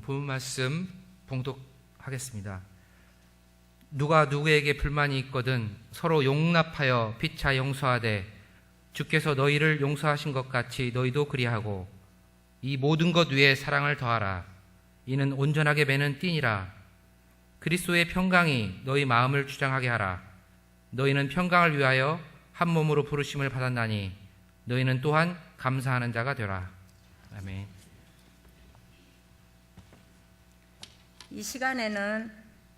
본문 말씀 봉독하겠습니다. 누가 누구에게 불만이 있거든 서로 용납하여 피차 용서하되 주께서 너희를 용서하신 것 같이 너희도 그리하고 이 모든 것 위에 사랑을 더하라. 이는 온전하게 매는 띠니라. 그리스도의 평강이 너희 마음을 주장하게 하라. 너희는 평강을 위하여 한 몸으로 부르심을 받았나니 너희는 또한 감사하는 자가 되라. 아멘. 이 시간에는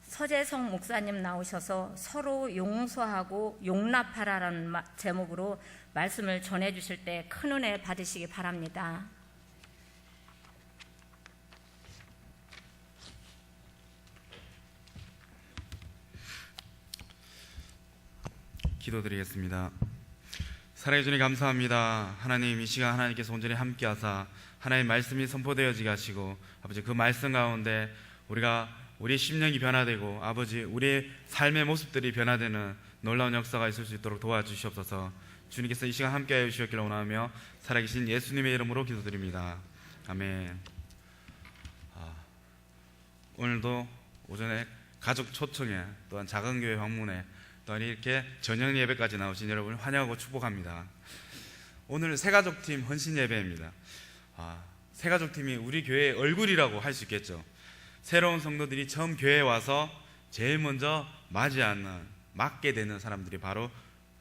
서재성 목사님 나오셔서 서로 용서하고 용납하라라는 제목으로 말씀을 전해주실 때 큰 은혜 받으시기 바랍니다. 기도드리겠습니다. 사랑해 주님 감사합니다. 하나님, 이 시간 하나님께서 온전히 함께하사 하나님의 말씀이 선포되어지게 하시고 아버지, 그 말씀 가운데 우리의 심령이 변화되고 아버지, 우리의 삶의 모습들이 변화되는 놀라운 역사가 있을 수 있도록 도와주시옵소서. 주님께서 이 시간 함께하여 주셨기를 원하며 살아계신 예수님의 이름으로 기도드립니다. 아멘. 오늘도 오전에 가족 초청에 또한 작은 교회 방문에 또한 이렇게 저녁 예배까지 나오신 여러분을 환영하고 축복합니다. 오늘 새가족팀 헌신 예배입니다. 새가족팀이 우리 교회의 얼굴이라고 할 수 있겠죠. 새로운 성도들이 처음 교회에 와서 제일 먼저 맡게 되는 사람들이 바로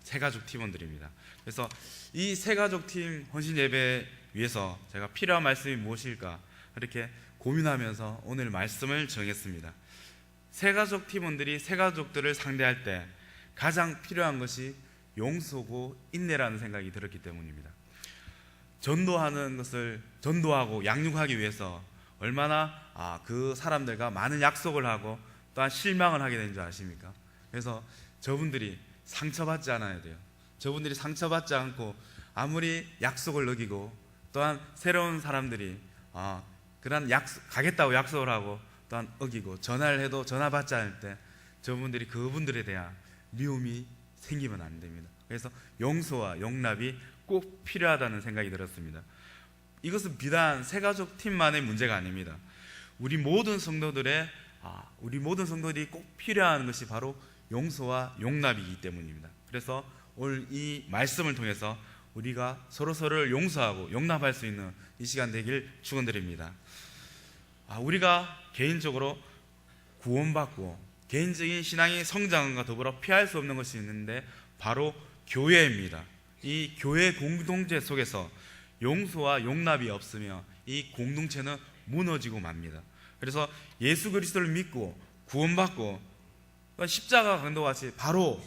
새가족 팀원들입니다. 그래서 이 새가족팀 헌신 예배 위해서 제가 필요한 말씀이 무엇일까 이렇게 고민하면서 오늘 말씀을 정했습니다. 새가족 팀원들이 새가족들을 상대할 때 가장 필요한 것이 용서고 인내라는 생각이 들었기 때문입니다. 전도하고 양육하기 위해서 얼마나 그 사람들과 많은 약속을 하고 또한 실망을 하게 되는 줄 아십니까? 그래서 저분들이 상처받지 않아야 돼요. 저분들이 상처받지 않고 아무리 약속을 어기고 또한 새로운 사람들이 그런 가겠다고 약속을 하고 또한 어기고 전화를 해도 전화 받지 않을 때 저분들이 그분들에 대한 미움이 생기면 안 됩니다. 그래서 용서와 용납이 꼭 필요하다는 생각이 들었습니다. 이것은 비단 새가족 팀만의 문제가 아닙니다. 우리 모든 성도들이 꼭 필요한 것이 바로 용서와 용납이기 때문입니다. 그래서 오늘 이 말씀을 통해서 우리가 서로서로를 용서하고 용납할 수 있는 이 시간 되길 축원드립니다. 우리가 개인적으로 구원받고 개인적인 신앙의 성장과 더불어 피할 수 없는 것이 있는데 바로 교회입니다. 이 교회 공동체 속에서 용서와 용납이 없으며 이 공동체는 무너지고 맙니다. 그래서 예수 그리스도를 믿고 구원받고 십자가 강도와 같이 바로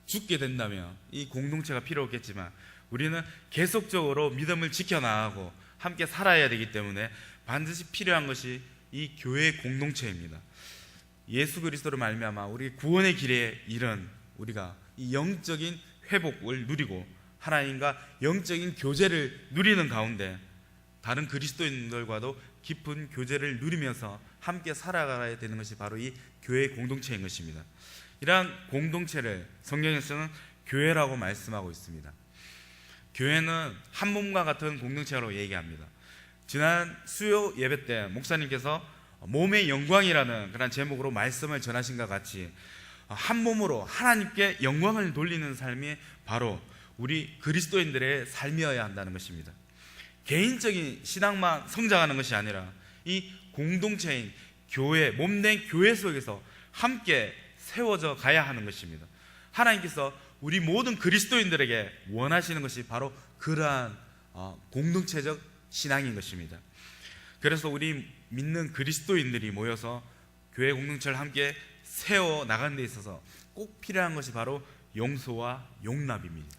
죽게 된다면 이 공동체가 필요 없겠지만 우리는 계속적으로 믿음을 지켜나가고 함께 살아야 되기 때문에 반드시 필요한 것이 이 교회 공동체입니다. 예수 그리스도로 말미암아 우리 구원의 길에 이른 우리가 이 영적인 회복을 누리고 하나님과 영적인 교제를 누리는 가운데 다른 그리스도인들과도 깊은 교제를 누리면서 함께 살아가야 되는 것이 바로 이 교회 공동체인 것입니다. 이러한 공동체를 성경에서는 교회라고 말씀하고 있습니다. 교회는 한 몸과 같은 공동체로 얘기합니다. 지난 수요 예배 때 목사님께서 몸의 영광이라는 그런 제목으로 말씀을 전하신 것 같이 한 몸으로 하나님께 영광을 돌리는 삶이 바로 우리 그리스도인들의 삶이어야 한다는 것입니다. 개인적인 신앙만 성장하는 것이 아니라 이 공동체인 교회, 몸된 교회 속에서 함께 세워져 가야 하는 것입니다. 하나님께서 우리 모든 그리스도인들에게 원하시는 것이 바로 그러한 공동체적 신앙인 것입니다. 그래서 우리 믿는 그리스도인들이 모여서 교회 공동체를 함께 세워 나가는 데 있어서 꼭 필요한 것이 바로 용서와 용납입니다.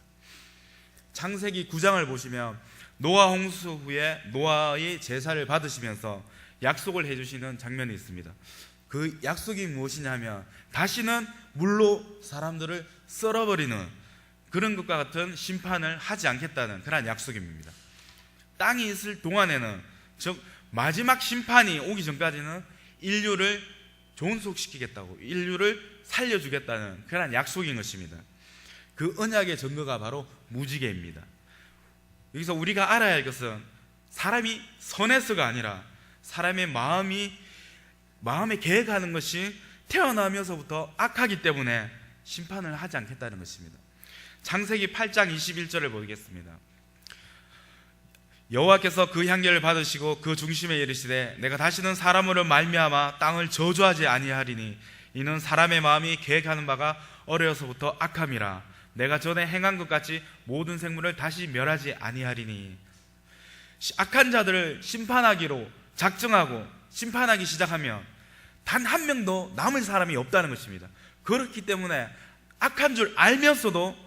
창세기 9장을 보시면 노아 홍수 후에 노아의 제사를 받으시면서 약속을 해주시는 장면이 있습니다. 그 약속이 무엇이냐면 다시는 물로 사람들을 썰어버리는 그런 것과 같은 심판을 하지 않겠다는 그런 약속입니다. 땅이 있을 동안에는, 즉 마지막 심판이 오기 전까지는 인류를 존속시키겠다고, 인류를 살려주겠다는 그런 약속인 것입니다. 그 언약의 증거가 바로 무지개입니다. 여기서 우리가 알아야 할 것은 사람이 선해서가 아니라 사람의 마음에 계획하는 것이 태어나면서부터 악하기 때문에 심판을 하지 않겠다는 것입니다. 창세기 8장 21절을 보겠습니다. 여호와께서 그 향기를 받으시고 그 중심에 이르시되 내가 다시는 사람으로 말미암아 땅을 저주하지 아니하리니 이는 사람의 마음이 계획하는 바가 어려서부터 악함이라. 내가 전에 행한 것 같이 모든 생물을 다시 멸하지 아니하리니. 악한 자들을 심판하기로 작정하고 심판하기 시작하면 단 한 명도 남을 사람이 없다는 것입니다. 그렇기 때문에 악한 줄 알면서도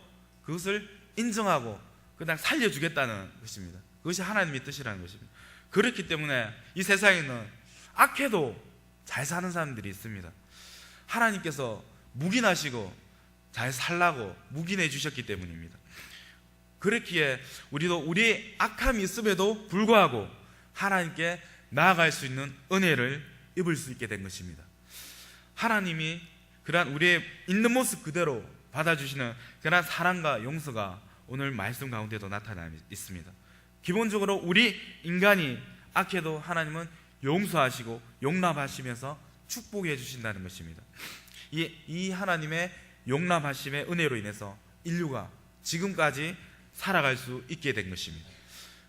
그것을 인정하고 그냥 살려주겠다는 것입니다. 그것이 하나님의 뜻이라는 것입니다. 그렇기 때문에 이 세상에는 악해도 잘 사는 사람들이 있습니다. 하나님께서 묵인하시고 잘 살라고 묵인해 주셨기 때문입니다. 그렇기에 우리도 우리의 악함이 있음에도 불구하고 하나님께 나아갈 수 있는 은혜를 입을 수 있게 된 것입니다. 하나님이 그러한 우리의 있는 모습 그대로 받아주시는 그러한 사랑과 용서가 오늘 말씀 가운데도 나타나 있습니다. 기본적으로 우리 인간이 악해도 하나님은 용서하시고 용납하시면서 축복해 주신다는 것입니다. 이 하나님의 용납하심의 은혜로 인해서 인류가 지금까지 살아갈 수 있게 된 것입니다.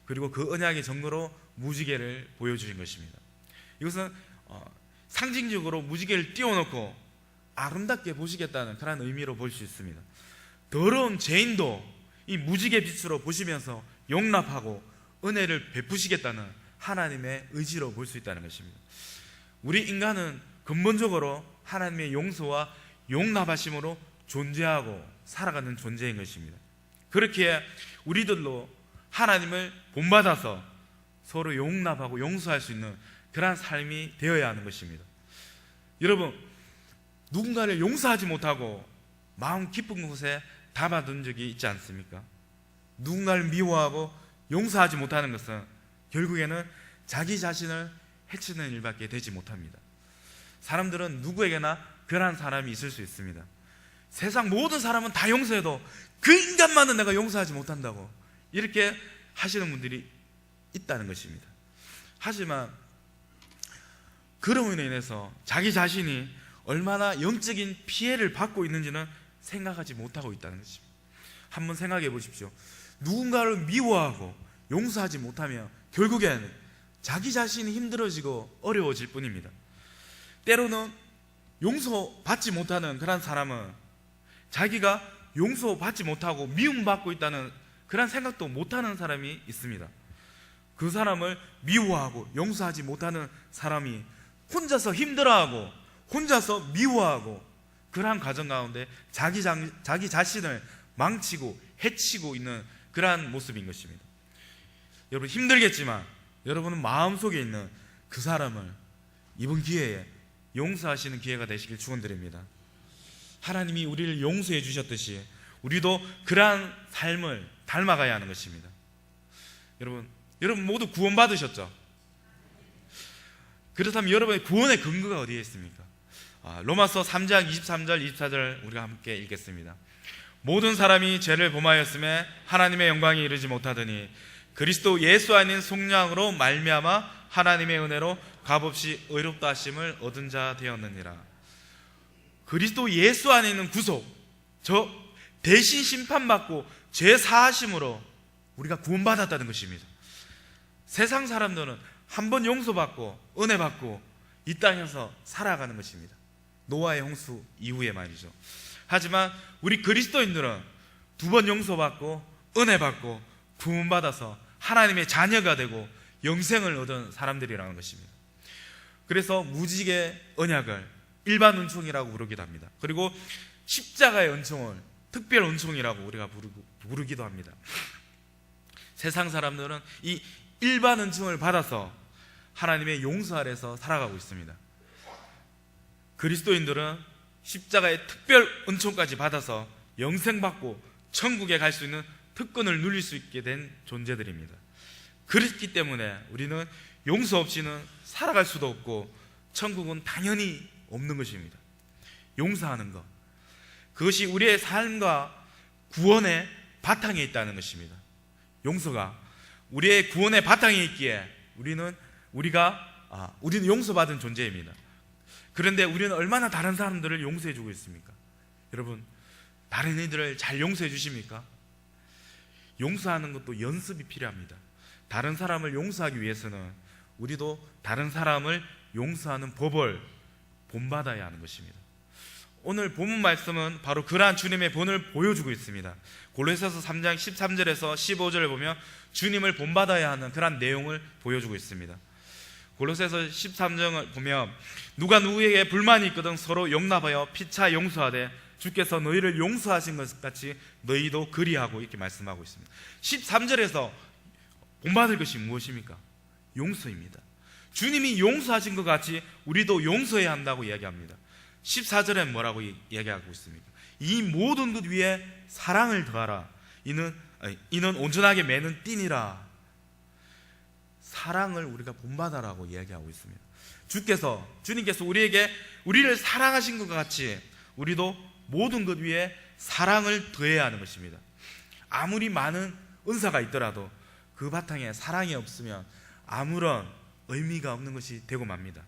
그리고 그 언약의 증거로 무지개를 보여주신 것입니다. 이것은 상징적으로 무지개를 띄워놓고 아름답게 보시겠다는 그런 의미로 볼 수 있습니다. 더러운 죄인도 이 무지개 빛으로 보시면서 용납하고 은혜를 베푸시겠다는 하나님의 의지로 볼 수 있다는 것입니다. 우리 인간은 근본적으로 하나님의 용서와 용납하심으로 존재하고 살아가는 존재인 것입니다. 그렇기에 우리들로 하나님을 본받아서 서로 용납하고 용서할 수 있는 그러한 삶이 되어야 하는 것입니다. 여러분, 누군가를 용서하지 못하고 마음 깊은 곳에 담아둔 적이 있지 않습니까? 누군가를 미워하고 용서하지 못하는 것은 결국에는 자기 자신을 해치는 일밖에 되지 못합니다. 사람들은 누구에게나 그러한 사람이 있을 수 있습니다. 세상 모든 사람은 다 용서해도 그 인간만은 내가 용서하지 못한다고 이렇게 하시는 분들이 있다는 것입니다. 하지만 그로 인해서 자기 자신이 얼마나 영적인 피해를 받고 있는지는 생각하지 못하고 있다는 것입니다. 한번 생각해 보십시오. 누군가를 미워하고 용서하지 못하면 결국엔 자기 자신이 힘들어지고 어려워질 뿐입니다. 때로는 용서받지 못하는 그런 사람은 자기가 용서받지 못하고 미움받고 있다는 그런 생각도 못하는 사람이 있습니다. 그 사람을 미워하고 용서하지 못하는 사람이 혼자서 힘들어하고 혼자서 미워하고 그러한 과정 가운데 자기 자신을 망치고 해치고 있는 그러한 모습인 것입니다. 여러분 힘들겠지만 여러분은 마음속에 있는 그 사람을 이번 기회에 용서하시는 기회가 되시길 축원드립니다. 하나님이 우리를 용서해 주셨듯이 우리도 그러한 삶을 닮아가야 하는 것입니다. 여러분 모두 구원받으셨죠? 그렇다면 여러분의 구원의 근거가 어디에 있습니까? 로마서 3장 23절 24절 우리가 함께 읽겠습니다. 모든 사람이 죄를 범하였음에 하나님의 영광에 이르지 못하더니 그리스도 예수 안인 속량으로 말미암아 하나님의 은혜로 값없이 의롭다 하심을 얻은 자 되었느니라. 그리스도 예수 안에 있는 구속, 저 대신 심판받고 죄 사하심으로 우리가 구원받았다는 것입니다. 세상 사람들은 한 번 용서받고 은혜 받고 이 땅에서 살아가는 것입니다. 노아의 홍수 이후에 말이죠. 하지만 우리 그리스도인들은 두 번 용서받고 은혜 받고 구원받아서 하나님의 자녀가 되고 영생을 얻은 사람들이라는 것입니다. 그래서 무지개 언약을 일반 은총이라고 부르기도 합니다. 그리고 십자가의 은총을 특별 은총이라고 우리가 부르기도 합니다. 세상 사람들은 이 일반 은총을 받아서 하나님의 용서 아래서 살아가고 있습니다. 그리스도인들은 십자가의 특별 은총까지 받아서 영생받고 천국에 갈 수 있는 특권을 누릴 수 있게 된 존재들입니다. 그렇기 때문에 우리는 용서 없이는 살아갈 수도 없고 천국은 당연히 없는 것입니다. 용서하는 것, 그것이 우리의 삶과 구원의 바탕에 있다는 것입니다. 용서가 우리의 구원의 바탕에 있기에 우리가 우리는 용서받은 존재입니다. 그런데 우리는 얼마나 다른 사람들을 용서해 주고 있습니까? 여러분, 다른 이들을 잘 용서해 주십니까? 용서하는 것도 연습이 필요합니다. 다른 사람을 용서하기 위해서는 우리도 다른 사람을 용서하는 법을 본받아야 하는 것입니다. 오늘 본문 말씀은 바로 그러한 주님의 본을 보여주고 있습니다. 골로새서 3장 13절에서 15절을 보면 주님을 본받아야 하는 그러한 내용을 보여주고 있습니다. 골로새서 13장을 보면 누가 누구에게 불만이 있거든 서로 용납하여 피차 용서하되 주께서 너희를 용서하신 것 같이 너희도 그리하고 이렇게 말씀하고 있습니다. 13절에서 본받을 것이 무엇입니까? 용서입니다. 주님이 용서하신 것 같이 우리도 용서해야 한다고 이야기합니다. 14절엔 뭐라고 이야기하고 있습니까? 이 모든 것 위에 사랑을 더하라. 이는 온전하게 매는 띠니라. 사랑을 우리가 본받아라고 이야기하고 있습니다. 주님께서 우리를 사랑하신 것 같이 우리도 모든 것 위에 사랑을 더해야 하는 것입니다. 아무리 많은 은사가 있더라도 그 바탕에 사랑이 없으면 아무런 의미가 없는 것이 되고 맙니다.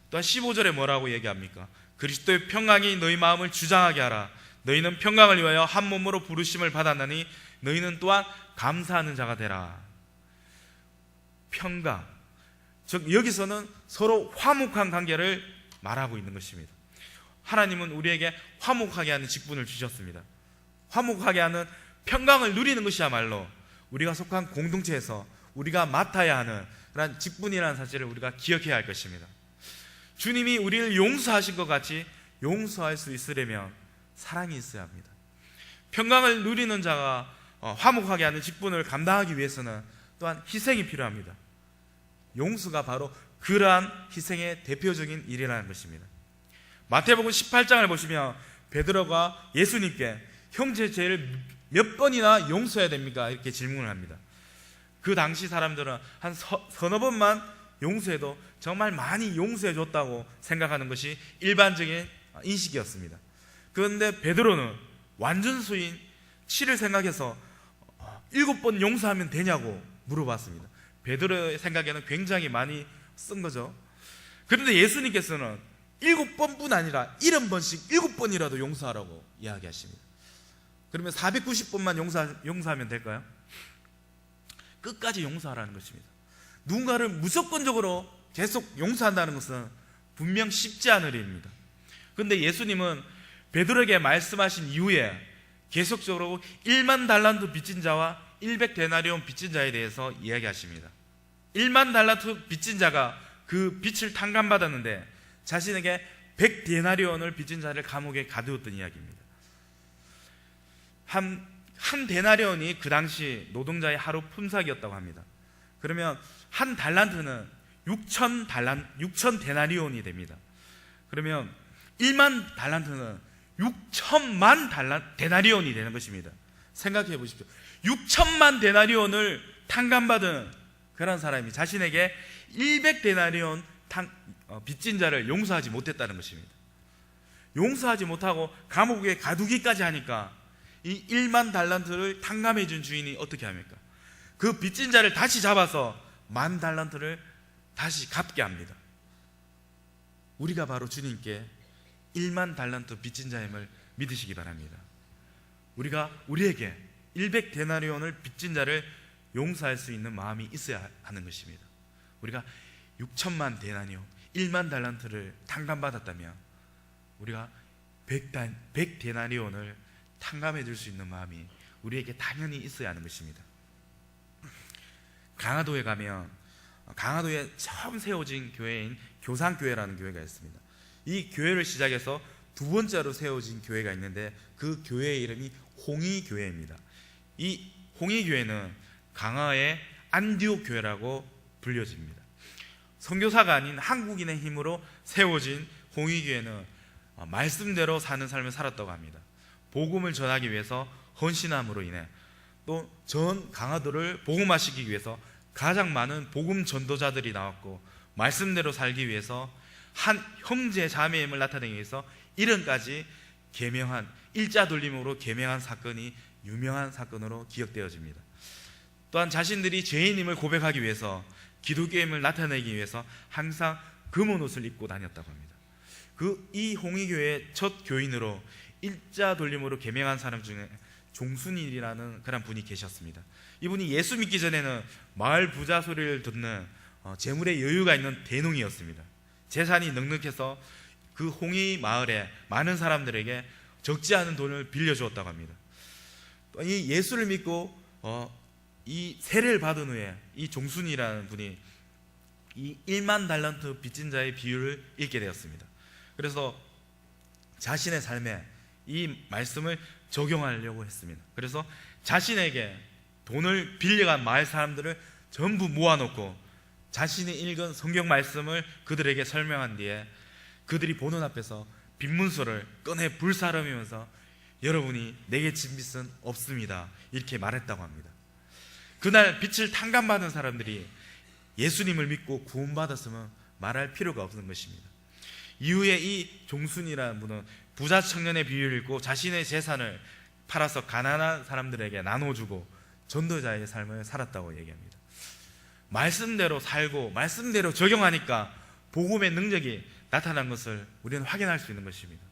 또한 15절에 뭐라고 얘기합니까? 그리스도의 평강이 너희 마음을 주장하게 하라. 너희는 평강을 위하여 한 몸으로 부르심을 받았나니 너희는 또한 감사하는 자가 되라. 평강, 즉 여기서는 서로 화목한 관계를 말하고 있는 것입니다. 하나님은 우리에게 화목하게 하는 직분을 주셨습니다. 화목하게 하는 평강을 누리는 것이야말로 우리가 속한 공동체에서 우리가 맡아야 하는 그런 직분이라는 사실을 우리가 기억해야 할 것입니다. 주님이 우리를 용서하신 것 같이 용서할 수 있으려면 사랑이 있어야 합니다. 평강을 누리는 자가 화목하게 하는 직분을 감당하기 위해서는 또한 희생이 필요합니다. 용서가 바로 그러한 희생의 대표적인 일이라는 것입니다. 마태복음 18장을 보시면 베드로가 예수님께 형제 죄를 몇 번이나 용서해야 됩니까? 이렇게 질문을 합니다. 그 당시 사람들은 한 서너 번만 용서해도 정말 많이 용서해 줬다고 생각하는 것이 일반적인 인식이었습니다. 그런데 베드로는 완전수인 7을 생각해서 7번 용서하면 되냐고 물어봤습니다. 베드로의 생각에는 굉장히 많이 쓴 거죠. 그런데 예수님께서는 7번뿐 아니라 70번씩 7번이라도 용서하라고 이야기하십니다. 그러면 490번만 용서하면 될까요? 끝까지 용서하라는 것입니다. 누군가를 무조건적으로 계속 용서한다는 것은 분명 쉽지 않은 일입니다. 그런데 예수님은 베드로에게 말씀하신 이후에 계속적으로 1만 달란트 빚진 자와 100데나리온 빚진 자에 대해서 이야기하십니다. 1만 달란트 빚진 자가 그 빚을 탕감받았는데 자신에게 100데나리온을 빚진 자를 감옥에 가두었던 이야기입니다. 한 데나리온이 그 당시 노동자의 하루 품삯이었다고 합니다. 그러면 한 달란트는 6천 데나리온이 됩니다. 그러면 1만 달란트는 6천만 데나리온이 되는 것입니다. 생각해 보십시오. 6천만 데나리온을 탕감받은 그런 사람이 자신에게 100데나리온 빚진 자를 용서하지 못했다는 것입니다. 용서하지 못하고 감옥에 가두기까지 하니까 이 1만 달란트를 탕감해 준 주인이 어떻게 합니까? 그 빚진 자를 다시 잡아서 1만 달란트를 다시 갚게 합니다. 우리가 바로 주님께 1만 달란트 빚진 자임을 믿으시기 바랍니다. 우리에게 100데나리온을 빚진 자를 용서할 수 있는 마음이 있어야 하는 것입니다. 우리가 6천만 데나리온, 1만 달란트를 탕감받았다면 우리가 100데나리온을 탕감해 줄 수 있는 마음이 우리에게 당연히 있어야 하는 것입니다. 강화도에 가면 강화도에 처음 세워진 교회인 교상교회라는 교회가 있습니다. 이 교회를 시작해서 두 번째로 세워진 교회가 있는데 그 교회의 이름이 홍의교회입니다. 이 홍의교회는 강화의 안디옥 교회라고 불려집니다. 선교사가 아닌 한국인의 힘으로 세워진 홍의교회는 말씀대로 사는 삶을 살았다고 합니다. 복음을 전하기 위해서 헌신함으로 인해 또 전 강화도를 복음화시키기 위해서 가장 많은 복음 전도자들이 나왔고 말씀대로 살기 위해서 한 형제 자매임을 나타내기 위해서 이름까지 계명한 일자 돌림으로 계명한 사건이 유명한 사건으로 기억되어집니다. 또한 자신들이 죄인임을 고백하기 위해서 기독교임을 나타내기 위해서 항상 검은 옷을 입고 다녔다고 합니다. 이 홍익교회의 첫 교인으로 일자 돌림으로 개명한 사람 중에 종순일이라는 그런 분이 계셨습니다. 이분이 예수 믿기 전에는 마을 부자 소리를 듣는 재물에 여유가 있는 대농이었습니다. 재산이 넉넉해서 그 홍익 마을에 많은 사람들에게 적지 않은 돈을 빌려주었다고 합니다. 이 예수를 믿고 이 세례를 받은 후에 이 종순이라는 분이 이 1만 달란트 빚진 자의 비유를 읽게 되었습니다. 그래서 자신의 삶에 이 말씀을 적용하려고 했습니다. 그래서 자신에게 돈을 빌려간 마을 사람들을 전부 모아놓고 자신이 읽은 성경 말씀을 그들에게 설명한 뒤에 그들이 보는 앞에서 빈문서를 꺼내 불사르면서 여러분이 내게 진 빚은 없습니다, 이렇게 말했다고 합니다. 그날 빛을 탕감받은 사람들이 예수님을 믿고 구원받았으면 말할 필요가 없는 것입니다. 이후에 이 종순이라는 분은 부자 청년의 비유를 읽고 자신의 재산을 팔아서 가난한 사람들에게 나눠주고 전도자의 삶을 살았다고 얘기합니다. 말씀대로 살고 말씀대로 적용하니까 복음의 능력이 나타난 것을 우리는 확인할 수 있는 것입니다.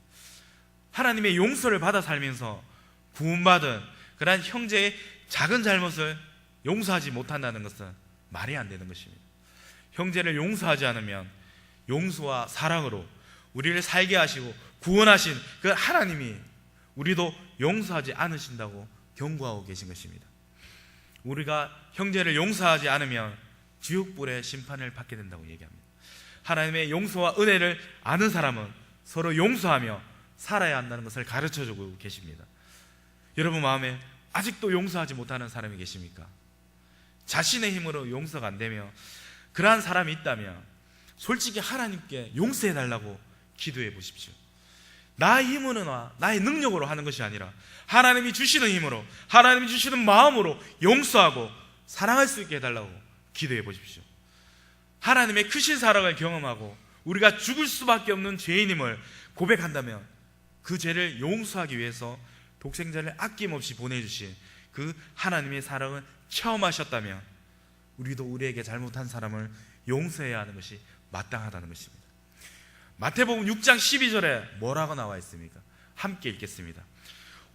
하나님의 용서를 받아 살면서 구원받은 그러한 형제의 작은 잘못을 용서하지 못한다는 것은 말이 안 되는 것입니다. 형제를 용서하지 않으면 용서와 사랑으로 우리를 살게 하시고 구원하신 그 하나님이 우리도 용서하지 않으신다고 경고하고 계신 것입니다. 우리가 형제를 용서하지 않으면 지옥불의 심판을 받게 된다고 얘기합니다. 하나님의 용서와 은혜를 아는 사람은 서로 용서하며 살아야 한다는 것을 가르쳐주고 계십니다. 여러분 마음에 아직도 용서하지 못하는 사람이 계십니까? 자신의 힘으로 용서가 안 되며 그러한 사람이 있다면 솔직히 하나님께 용서해달라고 기도해 보십시오. 나의 힘으로나 나의 능력으로 하는 것이 아니라 하나님이 주시는 힘으로, 하나님이 주시는 마음으로 용서하고 사랑할 수 있게 해달라고 기도해 보십시오. 하나님의 크신 사랑을 경험하고 우리가 죽을 수밖에 없는 죄인임을 고백한다면 그 죄를 용서하기 위해서 독생자를 아낌없이 보내주신 그 하나님의 사랑을 체험하셨다면 우리도 우리에게 잘못한 사람을 용서해야 하는 것이 마땅하다는 것입니다. 마태복음 6장 12절에 뭐라고 나와 있습니까? 함께 읽겠습니다.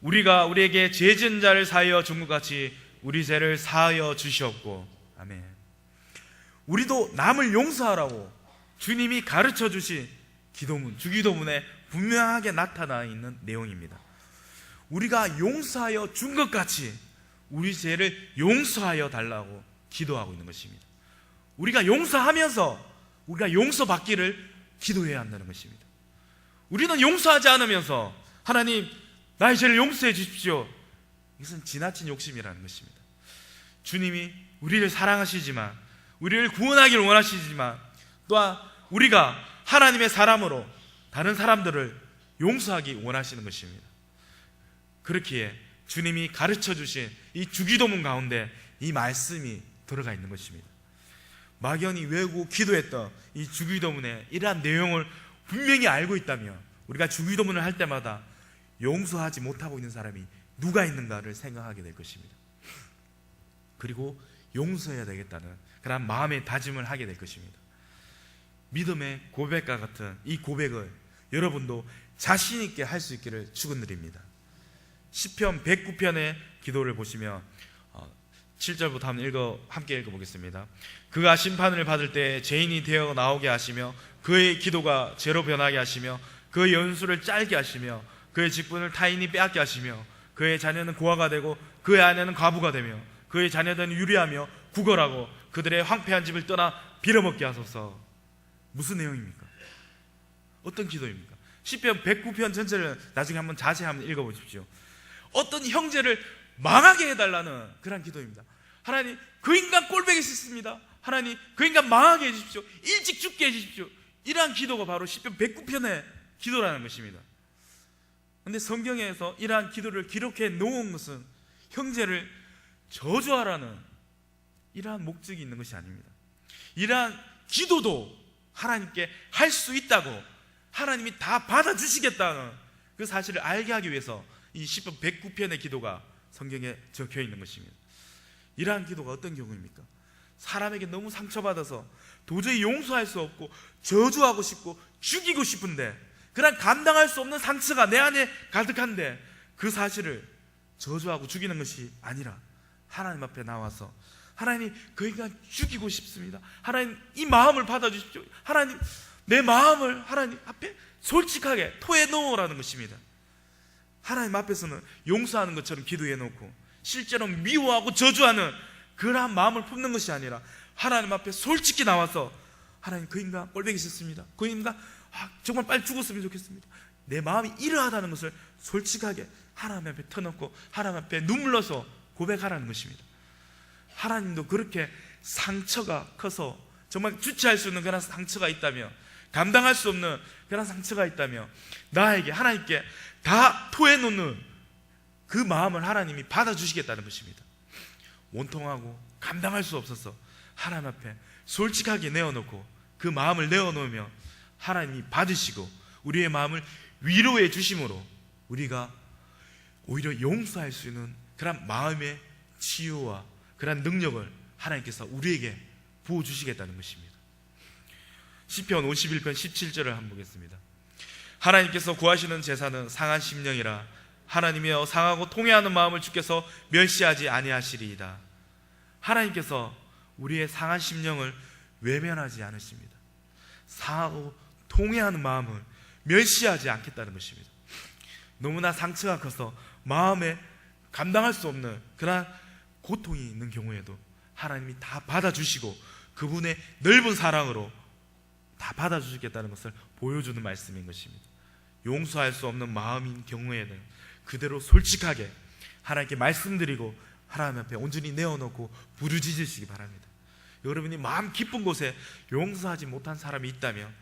우리가 우리에게 죄 지은 자를 사하여 준 것 같이 우리 죄를 사하여 주시옵고. 아멘. 우리도 남을 용서하라고 주님이 가르쳐 주신 기도문, 주기도문에 분명하게 나타나 있는 내용입니다. 우리가 용서하여 준 것 같이 우리 죄를 용서하여 달라고 기도하고 있는 것입니다. 우리가 용서하면서 우리가 용서받기를 기도해야 한다는 것입니다. 우리는 용서하지 않으면서 하나님 나의 죄를 용서해 주십시오, 이것은 지나친 욕심이라는 것입니다. 주님이 우리를 사랑하시지만 우리를 구원하기를 원하시지만 또한 우리가 하나님의 사람으로 다른 사람들을 용서하기 원하시는 것입니다. 그렇기에 주님이 가르쳐 주신 이 주기도문 가운데 이 말씀이 들어가 있는 것입니다. 막연히 외우고 기도했던 이 주기도문에 이러한 내용을 분명히 알고 있다면 우리가 주기도문을 할 때마다 용서하지 못하고 있는 사람이 누가 있는가를 생각하게 될 것입니다. 그리고 용서해야 되겠다는 그런 마음의 다짐을 하게 될 것입니다. 믿음의 고백과 같은 이 고백을 여러분도 자신 있게 할 수 있기를 축원드립니다. 시편 109편의 기도를 보시면 7절부터 함께 읽어보겠습니다. 그가 심판을 받을 때 죄인이 되어 나오게 하시며 그의 기도가 죄로 변하게 하시며 그의 연수를 짧게 하시며 그의 직분을 타인이 빼앗게 하시며 그의 자녀는 고아가 되고 그의 아내는 과부가 되며 그의 자녀들은 유리하며 구걸하고 그들의 황폐한 집을 떠나 빌어먹게 하소서. 무슨 내용입니까? 어떤 기도입니까? 시편 109편 전체를 나중에 한번 자세히 한번 읽어보십시오. 어떤 형제를 망하게 해달라는 그런 기도입니다. 하나님 그 인간 꼴보기 싫습니다. 하나님 그 인간 망하게 해주십시오. 일찍 죽게 해주십시오. 이러한 기도가 바로 시편 109편의 기도라는 것입니다. 그런데 성경에서 이러한 기도를 기록해 놓은 것은 형제를 저주하라는 이러한 목적이 있는 것이 아닙니다. 이러한 기도도 하나님께 할 수 있다고 하나님이 다 받아주시겠다는 그 사실을 알게 하기 위해서 이 시편 109편의 기도가 성경에 적혀 있는 것입니다. 이러한 기도가 어떤 경우입니까? 사람에게 너무 상처받아서 도저히 용서할 수 없고 저주하고 싶고 죽이고 싶은데, 그런 감당할 수 없는 상처가 내 안에 가득한데 그 사실을 저주하고 죽이는 것이 아니라 하나님 앞에 나와서 하나님, 그 인간 죽이고 싶습니다. 하나님, 이 마음을 받아주십시오. 하나님, 내 마음을 하나님 앞에 솔직하게 토해 놓으라는 것입니다. 하나님 앞에서는 용서하는 것처럼 기도해 놓고 실제로 미워하고 저주하는 그러한 마음을 품는 것이 아니라 하나님 앞에 솔직히 나와서 하나님, 그 인간 꼴보기 싫습니다. 그 인간 정말 빨리 죽었으면 좋겠습니다. 내 마음이 이러하다는 것을 솔직하게 하나님 앞에 터놓고 하나님 앞에 눈물러서 고백하라는 것입니다. 하나님도 그렇게 상처가 커서 정말 주체할 수 없는 그런 상처가 있다며, 감당할 수 없는 그런 상처가 있다며 나에게, 하나님께 다 토해놓는 그 마음을 하나님이 받아주시겠다는 것입니다. 원통하고 감당할 수 없어서 하나님 앞에 솔직하게 내어놓고 그 마음을 내어놓으며 하나님이 받으시고 우리의 마음을 위로해 주심으로 우리가 오히려 용서할 수 있는 그런 마음의 치유와 그런 능력을 하나님께서 우리에게 부어주시겠다는 것입니다. 시편 51편 17절을 한번 보겠습니다. 하나님께서 구하시는 제사는 상한 심령이라 하나님이여 상하고 통회하는 마음을 주께서 멸시하지 아니하시리이다. 하나님께서 우리의 상한 심령을 외면하지 않으십니다. 상하고 통회하는 마음을 멸시하지 않겠다는 것입니다. 너무나 상처가 커서 마음에 감당할 수 없는 그런 고통이 있는 경우에도 하나님이 다 받아주시고 그분의 넓은 사랑으로 다 받아주시겠다는 것을 보여주는 말씀인 것입니다. 용서할 수 없는 마음인 경우에는 그대로 솔직하게 하나님께 말씀드리고 하나님 앞에 온전히 내어놓고 부르짖으시기 바랍니다. 여러분이 마음 깊은 곳에 용서하지 못한 사람이 있다면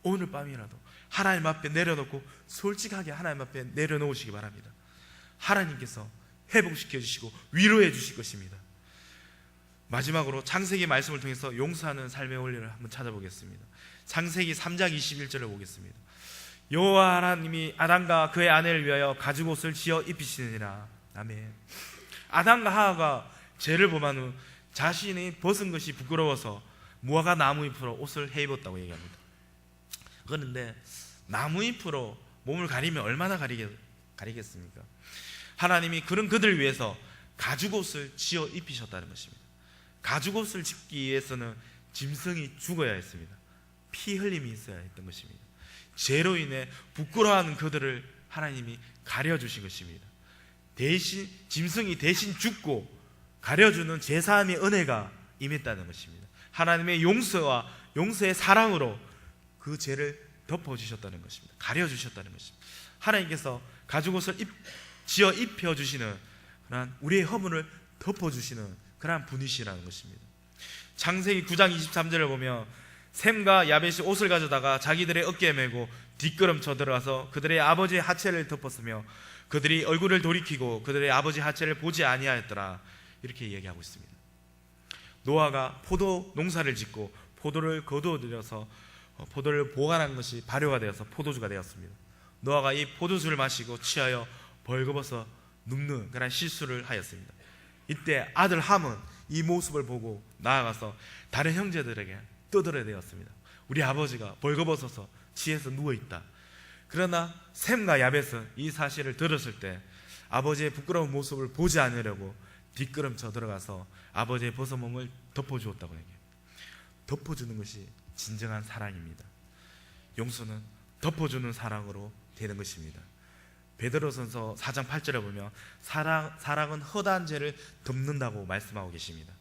오늘 밤이라도 하나님 앞에 내려놓고 솔직하게 하나님 앞에 내려놓으시기 바랍니다. 하나님께서 회복시켜 주시고 위로해 주실 것입니다. 마지막으로 창세기 말씀을 통해서 용서하는 삶의 원리를 한번 찾아보겠습니다. 창세기 3장 21절을 보겠습니다. 여호와 하나님이 아담과 그의 아내를 위하여 가죽옷을 지어 입히시느니라. 아멘. 아담과 하와가 죄를 범한 후 자신이 벗은 것이 부끄러워서 무화과 나무잎으로 옷을 해 입었다고 얘기합니다. 그런데 나무잎으로 몸을 가리면 얼마나 가리겠습니까? 하나님이 그런 그들을 위해서 가죽옷을 지어 입히셨다는 것입니다. 가죽옷을 짓기 위해서는 짐승이 죽어야 했습니다. 피 흘림이 있어야 했던 것입니다. 죄로 인해 부끄러워하는 그들을 하나님이 가려주신 것입니다. 대신 짐승이 대신 죽고 가려주는 제사함의 은혜가 임했다는 것입니다. 하나님의 용서와 용서의 사랑으로 그 죄를 덮어주셨다는 것입니다. 가려주셨다는 것입니다. 하나님께서 가죽옷을 지어 입혀주시는 그런 우리의 허물을 덮어주시는 그런 분이시라는 것입니다. 창세기 9장 23절을 보면 셈과 야벳이 옷을 가져다가 자기들의 어깨에 메고 뒷걸음쳐 들어가서 그들의 아버지의 하체를 덮었으며 그들이 얼굴을 돌이키고 그들의 아버지 하체를 보지 아니하였더라. 이렇게 얘기하고 있습니다. 노아가 포도 농사를 짓고 포도를 거두어들여서 포도를 보관한 것이 발효가 되어서 포도주가 되었습니다. 노아가 이 포도주를 마시고 취하여 벌거벗어 눕는 그런 실수를 하였습니다. 이때 아들 함은 이 모습을 보고 나아가서 다른 형제들에게 떠들어대었습니다. 우리 아버지가 벌거벗어서 취해서 누워있다. 그러나 셈과 야벳은 이 사실을 들었을 때 아버지의 부끄러운 모습을 보지 않으려고 뒷걸음쳐 들어가서 아버지의 벗어몸을 덮어주었다고 얘기해요. 덮어주는 것이 진정한 사랑입니다. 용서는 덮어주는 사랑으로 되는 것입니다. 베드로전서 4장 8절에 보면 사랑은 허다한 죄를 덮는다고 말씀하고 계십니다.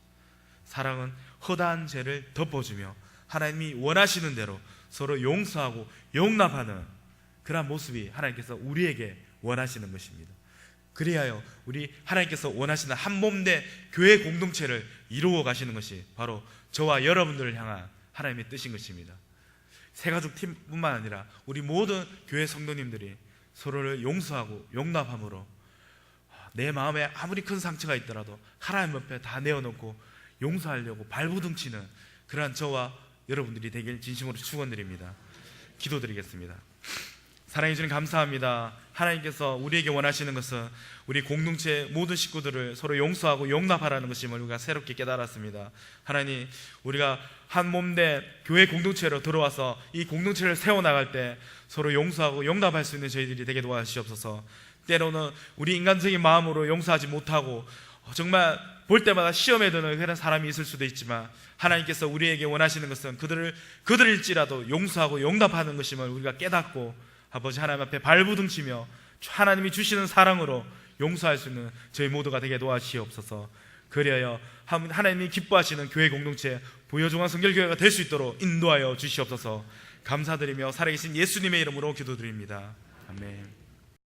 사랑은 허다한 죄를 덮어주며 하나님이 원하시는 대로 서로 용서하고 용납하는 그런 모습이 하나님께서 우리에게 원하시는 것입니다. 그리하여 우리 하나님께서 원하시는 한 몸된 교회 공동체를 이루어 가시는 것이 바로 저와 여러분들을 향한 하나님의 뜻인 것입니다. 새가족 팀뿐만 아니라 우리 모든 교회 성도님들이 서로를 용서하고 용납함으로 내 마음에 아무리 큰 상처가 있더라도 하나님 옆에 다 내어놓고 용서하려고 발부둥치는 그러한 저와 여러분들이 되길 진심으로 축원드립니다. 기도드리겠습니다. 사랑해 주님 감사합니다. 하나님께서 우리에게 원하시는 것은 우리 공동체 모든 식구들을 서로 용서하고 용납하라는 것임을 우리가 새롭게 깨달았습니다. 하나님, 우리가 한 몸된 교회 공동체로 들어와서 이 공동체를 세워나갈 때 서로 용서하고 용납할 수 있는 저희들이 되게 도와주시옵소서. 때로는 우리 인간적인 마음으로 용서하지 못하고 정말 볼 때마다 시험에 드는 그런 사람이 있을 수도 있지만, 하나님께서 우리에게 원하시는 것은 그들일지라도 용서하고 용납하는 것임을 우리가 깨닫고 아버지 하나님 앞에 발부둥치며 하나님이 주시는 사랑으로 용서할 수 있는 저희 모두가 되게 도와주시옵소서. 그리하여 하나님이 기뻐하시는 교회 공동체 부여중앙 성결교회가 될 수 있도록 인도하여 주시옵소서. 감사드리며 살아계신 예수님의 이름으로 기도드립니다. 아멘.